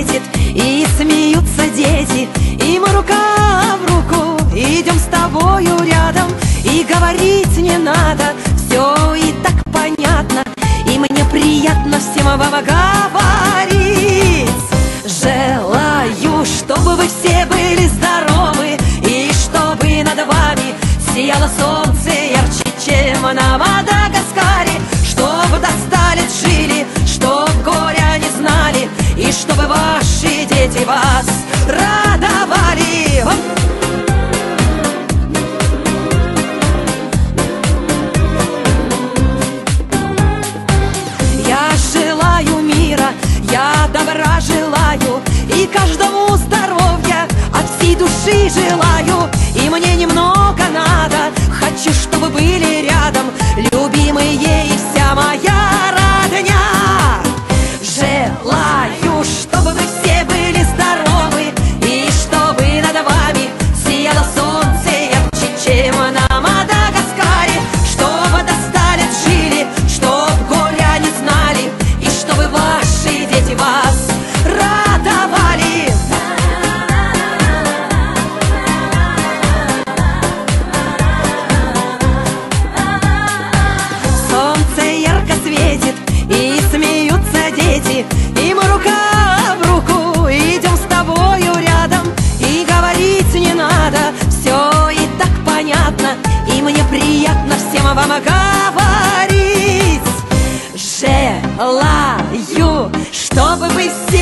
светит, и смеются дети, и мы рука в руку идем с тобою рядом. И говорить не надо, все и так понятно, и мне приятно всем вам говорить. Желаю, чтобы вы все были здоровы, и чтобы над вами сияло солнце ярче, чем на Мадагаскаре. Чтоб до 100 лет жили, чтоб горя не знали, и чтобы ваши дети вас радовали. Я желаю мира, я добра желаю, и каждому здоровья от всей души желаю. И мне немного надо, хочу, чтобы были рядом любимые и вся моя родня. Желаю, чтобы вы все были здоровы, и чтобы над вами сияло солнце ярче, чем на Мадагаскаре. Чтобы до 100 лет жили, чтоб горя не знали, и чтобы ваши дети вас радовали. Солнце ярко светит, и смеются дети, и мы рука в руку идем с тобою рядом. И говорить не надо, все и так понятно, и мне приятно всем вам говорить. Желаю, чтобы вы все